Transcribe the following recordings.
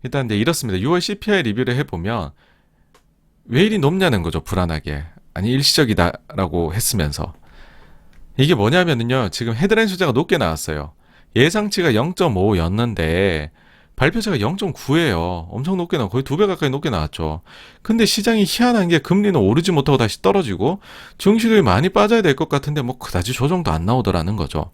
일단 네, 이렇습니다. 6월 CPI 리뷰를 해보면 왜 이리 높냐는 거죠. 불안하게. 아니 일시적이다라고 했으면서. 이게 뭐냐면요. 지금 헤드라인 숫자가 높게 나왔어요. 예상치가 0.5였는데 발표자가 0.9예요. 엄청 높게 나와 거의 2배 가까이 높게 나왔죠. 근데 시장이 희한한 게 금리는 오르지 못하고 다시 떨어지고 증시들이 많이 빠져야 될 것 같은데 뭐 그다지 조정도 안 나오더라는 거죠.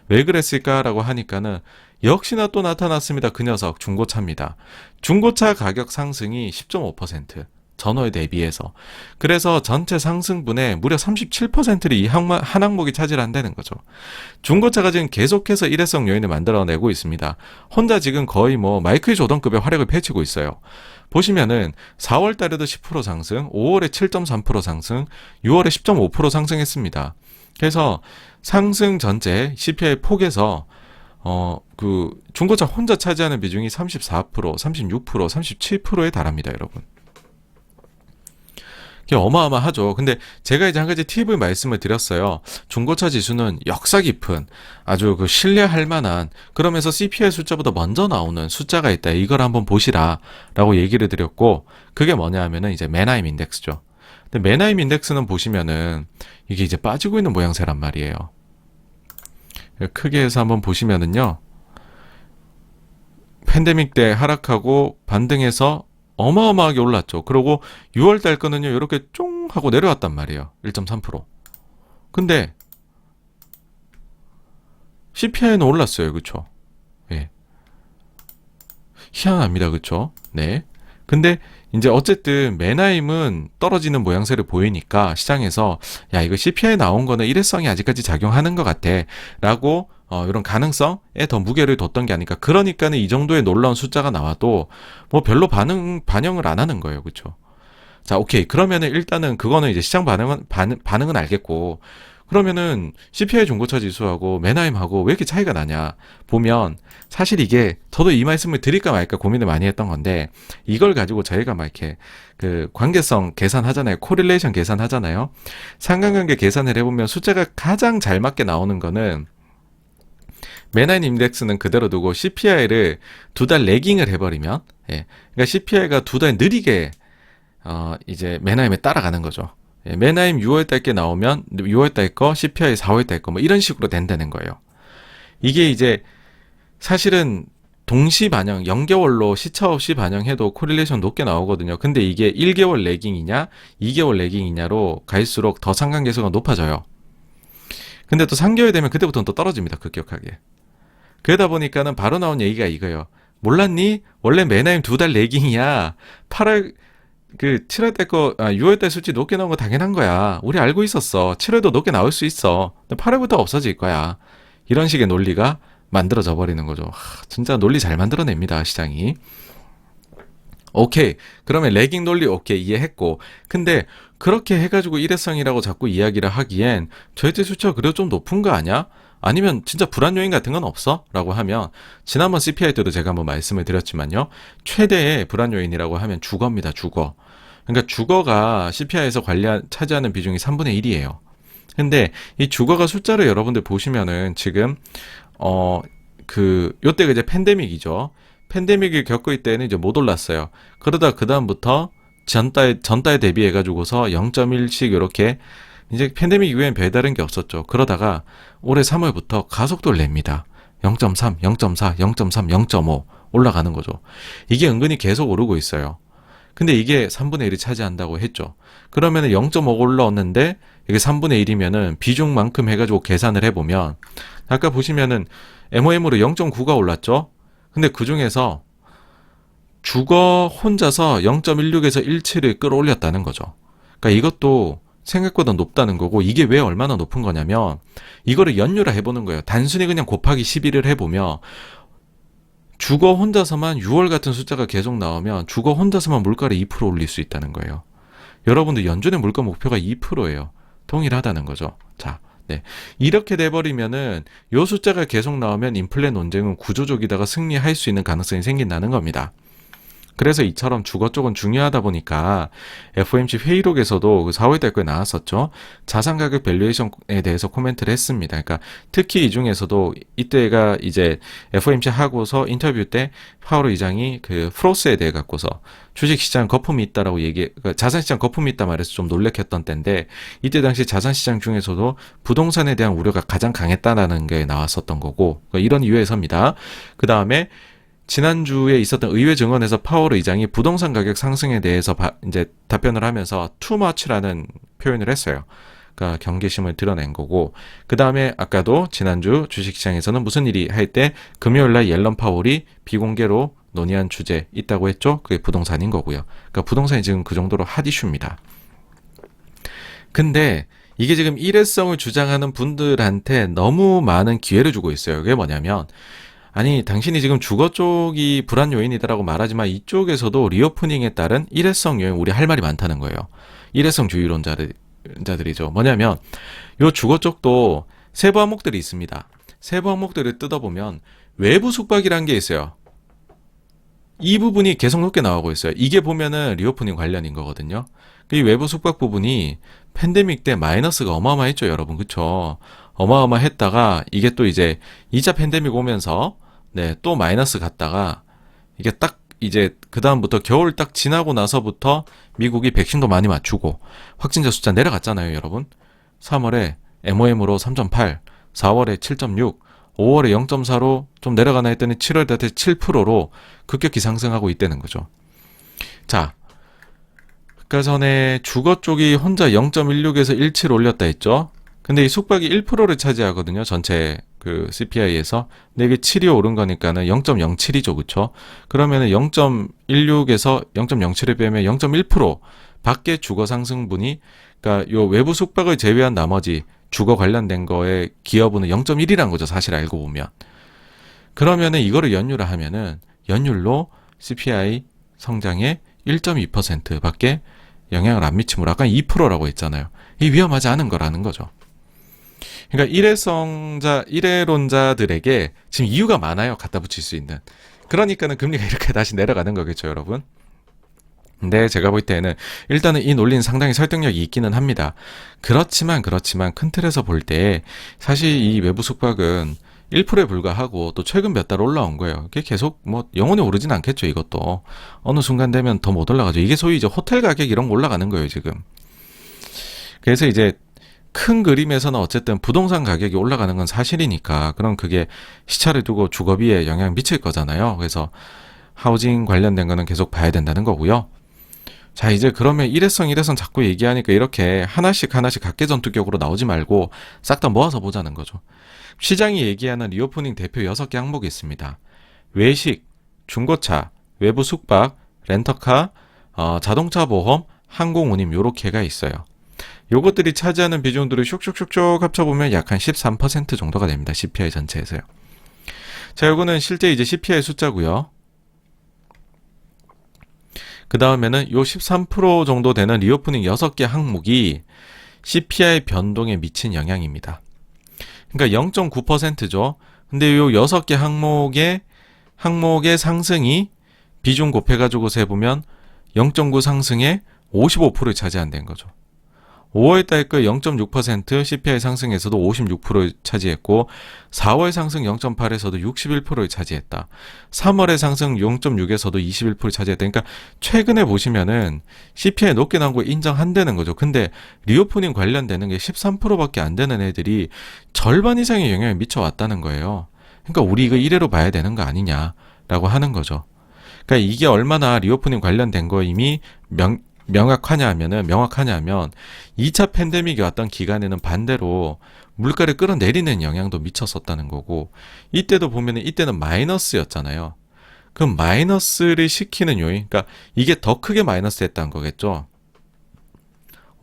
왜 그랬을까라고 하니까는 역시나 또 나타났습니다. 그 녀석 중고차입니다. 중고차 가격 상승이 10.5%. 전월 대비해서. 그래서 전체 상승분의 무려 37%를 이 한 항목이 차지한다는 거죠. 중고차가 지금 계속해서 일회성 요인을 만들어내고 있습니다. 혼자 지금 거의 뭐 마이클 조던급의 활약을 펼치고 있어요. 보시면은 4월 달에도 10% 상승, 5월에 7.3% 상승, 6월에 10.5% 상승했습니다. 그래서 상승 전체 CPI 폭에서 그 중고차 혼자 차지하는 비중이 34%, 36%, 37%에 달합니다, 여러분. 이게 어마어마하죠. 근데 제가 이제 한 가지 팁을 말씀을 드렸어요. 중고차 지수는 역사 깊은 아주 그 신뢰할 만한 그러면서 CPI 숫자보다 먼저 나오는 숫자가 있다. 이걸 한번 보시라라고 얘기를 드렸고 그게 뭐냐 하면은 이제 맨하임 인덱스죠. 근데 맨하임 인덱스는 보시면은 이게 이제 빠지고 있는 모양새란 말이에요. 크게 해서 한번 보시면은요. 팬데믹 때 하락하고 반등해서 어마어마하게 올랐죠. 그리고 6월 달 거는요, 이렇게 쫑 하고 내려왔단 말이에요. 1.3%. 근데 CPI는 올랐어요. 그쵸? 예. 희한합니다. 그쵸? 네. 근데 이제 어쨌든 맨하임은 떨어지는 모양새를 보이니까 시장에서 야 이거 CPI 나온 거는 일회성이 아직까지 작용하는 것 같아 라고 이런 가능성에 더 무게를 뒀던 게 아닐까. 그러니까는 이 정도의 놀라운 숫자가 나와도 뭐 별로 반영을 안 하는 거예요. 그렇죠? 자, 오케이. 그러면은 일단은 그거는 이제 시장 반응은 알겠고 그러면은 CPI 중고차 지수하고 맨하임하고 왜 이렇게 차이가 나냐 보면 사실 이게 저도 이 말씀을 드릴까 말까 고민을 많이 했던 건데 이걸 가지고 저희가 막 이렇게 그 관계성 계산하잖아요. 코릴레이션 계산하잖아요. 상관관계 계산을 해보면 숫자가 가장 잘 맞게 나오는 거는 맨하임 인덱스는 그대로 두고 CPI를 2달 레깅을 해버리면 그러니까 CPI가 2달 느리게 이제 맨하임에 따라가는 거죠. 맨하임 6월달 게 나오면 6월달 거, CPI 4월달 거 뭐 이런 식으로 된다는 거예요. 이게 이제 사실은 동시 반영, 0개월로 시차 없이 반영해도 코릴레이션 높게 나오거든요. 근데 이게 1개월 레깅이냐, 2개월 레깅이냐로 갈수록 더 상관계수가 높아져요. 근데 또 3개월 되면 그때부터는 또 떨어집니다. 급격하게. 그러다 보니까는 바로 나온 얘기가 이거예요. 몰랐니? 원래 맨하임 2달 레깅이야. 8월 7월달 6월달 수치 높게 나온 거 당연한 거야. 우리 알고 있었어. 7월도 높게 나올 수 있어. 8월부터 없어질 거야. 이런 식의 논리가 만들어져 버리는 거죠. 진짜 논리 잘 만들어냅니다, 시장이. 오케이. 그러면 레깅 논리 오케이 이해했고. 근데 그렇게 해가지고 일회성이라고 자꾸 이야기를 하기엔 절대 수치가 그래도 좀 높은 거 아니야? 아니면 진짜 불안 요인 같은 건 없어? 라고 하면 지난번 CPI 때도 제가 한번 말씀을 드렸지만요. 최대의 불안 요인이라고 하면 주거입니다. 주거. 그러니까 주거가 CPI에서 차지하는 비중이 3분의 1이에요. 근데 이 주거가 숫자를 여러분들 보시면은 지금 요때가 이제 팬데믹이죠. 팬데믹을 겪을 때는 이제 못 올랐어요. 그러다 그다음부터 전달 대비해가지고서 0.1씩 이렇게 이제 팬데믹 이후엔 별다른 게 없었죠. 그러다가 올해 3월부터 가속도를 냅니다. 0.3, 0.4, 0.3, 0.5 올라가는 거죠. 이게 은근히 계속 오르고 있어요. 근데 이게 3분의 1이 차지한다고 했죠. 그러면은 0.5 올라왔는데 이게 3분의 1이면은 비중만큼 해가지고 계산을 해보면 아까 보시면은 MOM으로 0.9가 올랐죠. 근데 그 중에서 주거 혼자서 0.16에서 17을 끌어올렸다는 거죠. 그러니까 이것도 생각보다 높다는 거고 이게 왜 얼마나 높은 거냐면 이거를 연유라 해보는 거예요. 단순히 그냥 곱하기 11을 해보면 주거 혼자서만 6월 같은 숫자가 계속 나오면 주거 혼자서만 물가를 2% 올릴 수 있다는 거예요. 여러분들 연준의 물가 목표가 2%예요. 동일하다는 거죠. 자, 네. 이렇게 돼버리면은 요 숫자가 계속 나오면 인플레 논쟁은 구조적이다가 승리할 수 있는 가능성이 생긴다는 겁니다. 그래서 이처럼 주거 쪽은 중요하다 보니까 FOMC 회의록에서도 그 4월달 거에 나왔었죠. 자산 가격 밸류에이션에 대해서 코멘트를 했습니다. 그러니까 특히 이 중에서도 이때가 이제 FOMC 하고서 인터뷰 때 파월 의장이 그 프로스에 대해 갖고서 주식시장 거품이 있다라고 그러니까 자산시장 거품이 있다 말해서 좀 놀래켰던 때인데, 이때 당시 자산시장 중에서도 부동산에 대한 우려가 가장 강했다라는 게 나왔었던 거고, 그러니까 이런 이유에서입니다. 그 다음에 지난주에 있었던 의회 증언에서 파월 의장이 부동산 가격 상승에 대해서 이제 답변을 하면서 too much라는 표현을 했어요. 그러니까 경계심을 드러낸 거고, 그 다음에 아까도 지난주 주식시장에서는 무슨 일이 할 때 금요일날 옐런 파월이 비공개로 논의한 주제 있다고 했죠. 그게 부동산인 거고요. 그러니까 부동산이 지금 그 정도로 핫 이슈입니다. 근데 이게 지금 일회성을 주장하는 분들한테 너무 많은 기회를 주고 있어요. 그게 뭐냐면, 아니 당신이 지금 주거 쪽이 불안 요인이다라고 말하지만 이쪽에서도 리오프닝에 따른 일회성 요인, 우리 할 말이 많다는 거예요. 일회성 주의론자들이죠. 뭐냐면 요 주거 쪽도 세부 항목들이 있습니다. 세부 항목들을 뜯어보면 외부 숙박이라는 게 있어요. 이 부분이 계속 높게 나오고 있어요. 이게 보면은 리오프닝 관련인 거거든요. 이 외부 숙박 부분이 팬데믹 때 마이너스가 어마어마했죠, 여러분. 그쵸? 어마어마했다가 이게 또 이제 2차 팬데믹 오면서 네, 또 마이너스 갔다가 이게 딱 이제 그 다음부터 겨울 딱 지나고 나서부터 미국이 백신도 많이 맞추고 확진자 숫자 내려갔잖아요, 여러분. 3월에 MOM으로 3.8, 4월에 7.6, 5월에 0.4로 좀 내려가나 했더니 7월 달에 7%로 급격히 상승하고 있다는 거죠. 자, 아까 전에 주거 쪽이 혼자 0.16에서 17 올렸다 했죠. 근데 이 숙박이 1%를 차지하거든요. 전체 그 CPI에서. 근데 이게 7이 오른 거니까는 0.07이죠. 그쵸? 그러면은 0.16에서 0.07을 빼면 0.1% 밖에 주거 상승분이, 그러니까 요 외부 숙박을 제외한 나머지 주거 관련된 거에 기여분은 0.1이란 거죠. 사실 알고 보면. 그러면은 이거를 연율을 하면은 연율로 CPI 성장의 1.2% 밖에 영향을 안 미치므로 아까 2%라고 했잖아요. 이 위험하지 않은 거라는 거죠. 그러니까 일회론자들에게 지금 이유가 많아요. 갖다 붙일 수 있는. 그러니까는 금리가 이렇게 다시 내려가는 거겠죠, 여러분. 근데 제가 볼 때는 일단은 이 논리는 상당히 설득력이 있기는 합니다. 그렇지만 큰 틀에서 볼 때 사실 이 외부 숙박은 1%에 불과하고 또 최근 몇 달 올라온 거예요. 이게 계속 뭐 영원히 오르진 않겠죠, 이것도. 어느 순간 되면 더 못 올라가죠. 이게 소위 이제 호텔 가격 이런 거 올라가는 거예요, 지금. 그래서 이제 큰 그림에서는 어쨌든 부동산 가격이 올라가는 건 사실이니까 그럼 그게 시차를 두고 주거비에 영향 미칠 거잖아요. 그래서 하우징 관련된 거는 계속 봐야 된다는 거고요. 자, 이제 그러면 일회성 자꾸 얘기하니까 이렇게 하나씩 각계전투격으로 나오지 말고 싹 다 모아서 보자는 거죠. 시장이 얘기하는 리오프닝 대표 6개 항목이 있습니다. 외식, 중고차, 외부 숙박, 렌터카, 자동차 보험, 항공운임 요렇게가 있어요. 요것들이 차지하는 비중들을 슉슉슉슉 합쳐보면 약 한 13% 정도가 됩니다. CPI 전체에서요. 자, 요거는 실제 이제 CPI 숫자고요. 그 다음에는 요 13% 정도 되는 리오프닝 6개 항목이 CPI 변동에 미친 영향입니다. 그러니까 0.9%죠. 근데 요 6개 항목의 상승이 비중 곱해가지고 세보면 0.9 상승에 55%를 차지한다는 거죠. 5월달 그 0.6% CPI 상승에서도 56%를 차지했고 4월 상승 0.8에서도 61%를 차지했다. 3월의 상승 0.6에서도 21%를 차지했다. 그러니까 최근에 보시면은 CPI 높게 나온 거 인정한다는 거죠. 근데 리오프닝 관련되는 게 13%밖에 안 되는 애들이 절반 이상의 영향을 미쳐왔다는 거예요. 그러니까 우리 이거 이래로 봐야 되는 거 아니냐라고 하는 거죠. 그러니까 이게 얼마나 리오프닝 관련된 거 이미 명확하냐 하면 2차 팬데믹이 왔던 기간에는 반대로 물가를 끌어내리는 영향도 미쳤었다는 거고, 이때도 보면은 이때는 마이너스였잖아요. 그럼 마이너스를 시키는 요인, 그러니까 이게 더 크게 마이너스 했다는 거겠죠.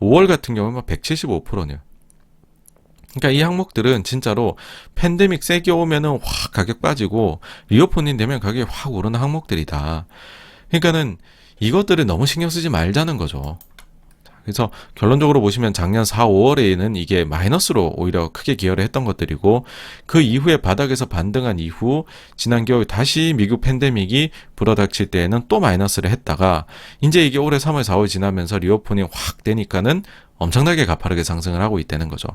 5월 같은 경우는 175%네요. 그러니까 이 항목들은 진짜로 팬데믹 세게 오면은 확 가격 빠지고 리오프닝 되면 가격이 확 오르는 항목들이다. 그러니까는 이것들을 너무 신경 쓰지 말자는 거죠. 그래서 결론적으로 보시면 작년 4, 5월에는 이게 마이너스로 오히려 크게 기여를 했던 것들이고, 그 이후에 바닥에서 반등한 이후 지난 겨울 다시 미국 팬데믹이 불어닥칠 때에는 또 마이너스를 했다가 이제 이게 올해 3월, 4월 지나면서 리오프닝 확 되니까는 엄청나게 가파르게 상승을 하고 있다는 거죠.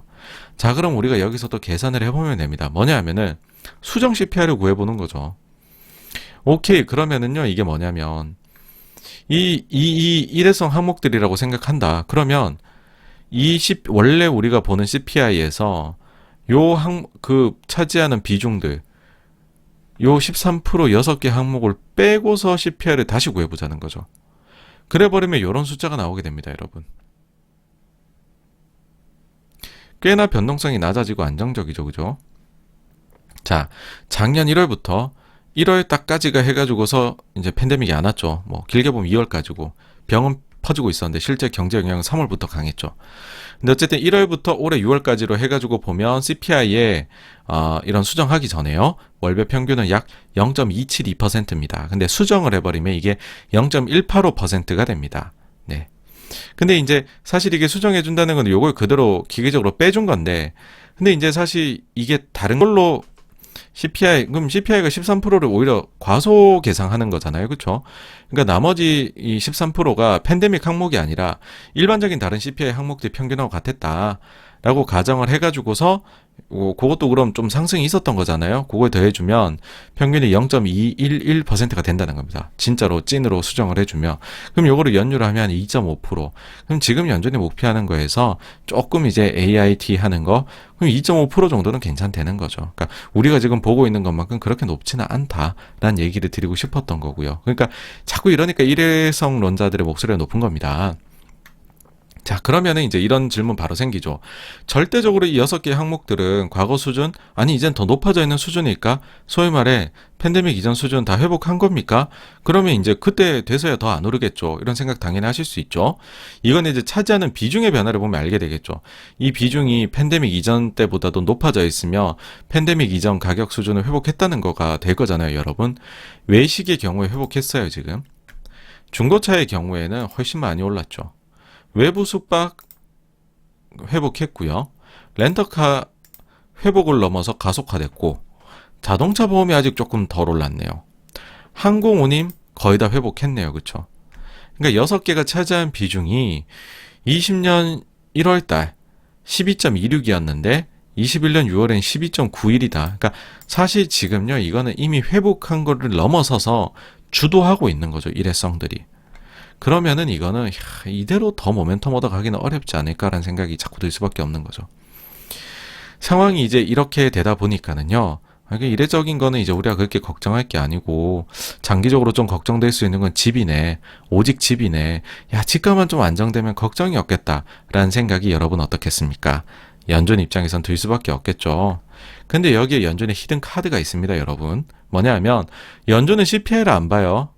자, 그럼 우리가 여기서 또 계산을 해보면 됩니다. 뭐냐 하면은 수정 CPI를 구해보는 거죠. 오케이, 그러면은요, 이게 뭐냐면 이 일회성 항목들이라고 생각한다. 그러면 원래 우리가 보는 CPI에서 차지하는 비중들, 요 13% 6개 항목을 빼고서 CPI를 다시 구해보자는 거죠. 그래버리면 이런 숫자가 나오게 됩니다, 여러분. 꽤나 변동성이 낮아지고 안정적이죠, 그죠? 자, 작년 1월부터 1월 딱까지가 해가지고서 이제 팬데믹이 안 왔죠. 뭐 길게 보면 2월까지고 병은 퍼지고 있었는데 실제 경제 영향은 3월부터 강했죠. 근데 어쨌든 1월부터 올해 6월까지로 해가지고 보면 CPI에 이런 수정하기 전에요. 월별 평균은 약 0.272%입니다. 근데 수정을 해버리면 이게 0.185%가 됩니다. 네. 근데 이제 사실 이게 수정해준다는 건 요걸 그대로 기계적으로 빼준 건데, 근데 이제 사실 이게 다른 걸로 그럼 CPI가 13%를 오히려 과소 계상하는 거잖아요. 그렇죠? 그러니까 나머지 이 13%가 팬데믹 항목이 아니라 일반적인 다른 CPI 항목들이 평균하고 같았다라고 가정을 해가지고서 그것도 그럼 좀 상승이 있었던 거잖아요. 그걸 더해주면 평균이 0.211%가 된다는 겁니다. 진짜로 찐으로 수정을 해주면. 그럼 요거를 연유를 하면 2.5%. 그럼 지금 연준이 목표하는 거에서 조금 이제 AIT 하는 거, 그럼 2.5% 정도는 괜찮다는 거죠. 그러니까 우리가 지금 보고 있는 것만큼 그렇게 높지는 않다라는 얘기를 드리고 싶었던 거고요. 그러니까 자꾸 이러니까 일회성론자들의 목소리가 높은 겁니다. 자, 그러면은 이제 이런 질문 바로 생기죠. 절대적으로 이 6개 항목들은 과거 수준, 아니 이젠 더 높아져 있는 수준일까? 소위 말해 팬데믹 이전 수준 다 회복한 겁니까? 그러면 이제 그때 돼서야 더 안 오르겠죠. 이런 생각 당연히 하실 수 있죠. 이건 이제 차지하는 비중의 변화를 보면 알게 되겠죠. 이 비중이 팬데믹 이전 때보다도 높아져 있으며 팬데믹 이전 가격 수준을 회복했다는 거가 될 거잖아요, 여러분. 외식의 경우에 회복했어요, 지금. 중고차의 경우에는 훨씬 많이 올랐죠. 외부 숙박 회복했고요. 렌터카 회복을 넘어서 가속화됐고, 자동차 보험이 아직 조금 덜 올랐네요. 항공 운임 거의 다 회복했네요. 그쵸? 그러니까 6개가 차지한 비중이 20년 1월달 12.26이었는데 21년 6월엔 12.91이다. 그러니까 사실 지금요, 이거는 이미 회복한 거를 넘어서서 주도하고 있는 거죠. 일회성들이. 그러면은 이거는 이대로 더 모멘텀 얻어가기는 어렵지 않을까라는 생각이 자꾸 들 수밖에 없는 거죠. 상황이 이제 이렇게 되다 보니까는요, 이게 이례적인 거는 이제 우리가 그렇게 걱정할 게 아니고 장기적으로 좀 걱정될 수 있는 건 집이네, 오직 집이네. 야, 집값만 좀 안정되면 걱정이 없겠다라는 생각이 여러분 어떻겠습니까? 연준 입장에선 들 수밖에 없겠죠. 근데 여기에 연준의 히든 카드가 있습니다, 여러분. 뭐냐면 연준은 CPI를 안 봐요.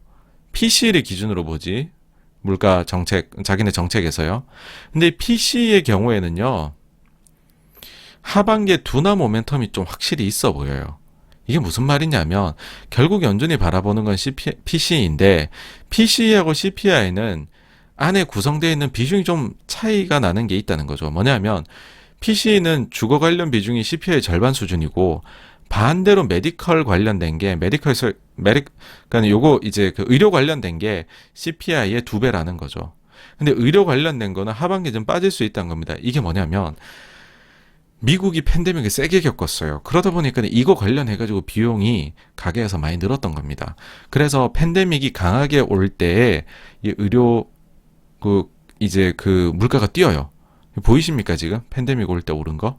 PC를 기준으로 보지. 물가 정책, 자기네 정책에서요. 근데 PC의 경우에는요, 하반기에 둔화 모멘텀이 좀 확실히 있어 보여요. 이게 무슨 말이냐면, 결국 연준이 바라보는 건 PC인데, PC하고 CPI는 안에 구성되어 있는 비중이 좀 차이가 나는 게 있다는 거죠. 뭐냐면, PC는 주거 관련 비중이 CPI의 절반 수준이고, 반대로 메디컬 관련된 게 그러니까 요거 이제 그 의료 관련된 게 CPI의 2배라는 거죠. 근데 의료 관련된 거는 하반기에 좀 빠질 수 있다는 겁니다. 이게 뭐냐면 미국이 팬데믹을 세게 겪었어요. 그러다 보니까 이거 관련해가지고 비용이 가계에서 많이 늘었던 겁니다. 그래서 팬데믹이 강하게 올 때에 이 의료 이제 물가가 뛰어요. 보이십니까 지금 팬데믹 올 때 오른 거?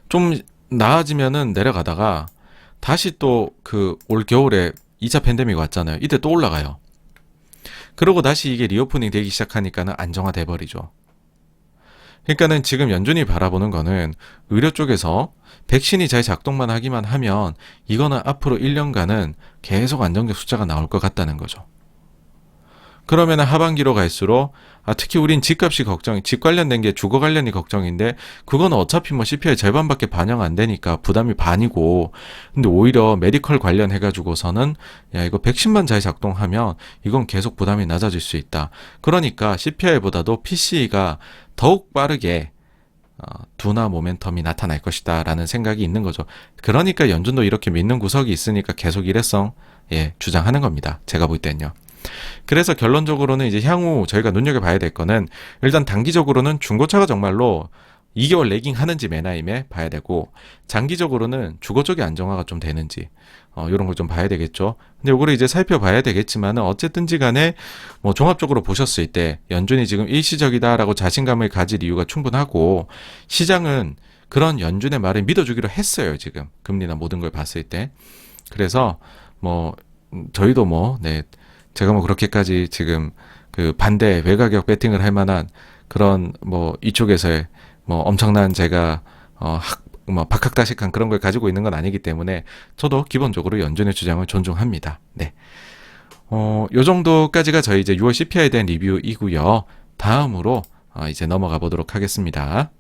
좀 나아지면은 내려가다가 다시 또 올 겨울에 2차 팬데믹 왔잖아요. 이때 또 올라가요. 그러고 다시 이게 리오프닝 되기 시작하니까는 안정화돼 버리죠. 그러니까는 지금 연준이 바라보는 거는 의료 쪽에서 백신이 잘 작동만 하기만 하면 이거는 앞으로 1년간은 계속 안정적 숫자가 나올 것 같다는 거죠. 그러면 하반기로 갈수록 특히 우린 집값이 걱정이, 집 관련된 게 주거 관련이 걱정인데 그건 어차피 뭐 CPI 절반밖에 반영 안 되니까 부담이 반이고, 근데 오히려 메디컬 관련해 가지고서는 야 이거 백신만 잘 작동하면 이건 계속 부담이 낮아질 수 있다. 그러니까 CPI보다도 PCE가 더욱 빠르게 둔화 모멘텀이 나타날 것이다 라는 생각이 있는 거죠. 그러니까 연준도 이렇게 믿는 구석이 있으니까 계속 일회성 주장하는 겁니다. 제가 볼 때는요. 그래서 결론적으로는 이제 향후 저희가 눈여겨봐야 될 거는, 일단 단기적으로는 중고차가 정말로 2개월 레깅 하는지 매나임에 봐야 되고, 장기적으로는 주거 쪽의 안정화가 좀 되는지 이런 걸 좀 봐야 되겠죠. 근데 요거를 이제 살펴봐야 되겠지만은 어쨌든지 간에 뭐 종합적으로 보셨을 때 연준이 지금 일시적이다라고 자신감을 가질 이유가 충분하고, 시장은 그런 연준의 말을 믿어주기로 했어요. 지금 금리나 모든 걸 봤을 때. 그래서 뭐 저희도 제가 뭐 그렇게까지 지금 그 반대 외가격 배팅을 할 만한 그런 뭐 이쪽에서의 뭐 엄청난 제가 박학다식한 그런 걸 가지고 있는 건 아니기 때문에 저도 기본적으로 연준의 주장을 존중합니다. 네. 요 정도까지가 저희 이제 6월 CPI에 대한 리뷰이고요. 다음으로 이제 넘어가 보도록 하겠습니다.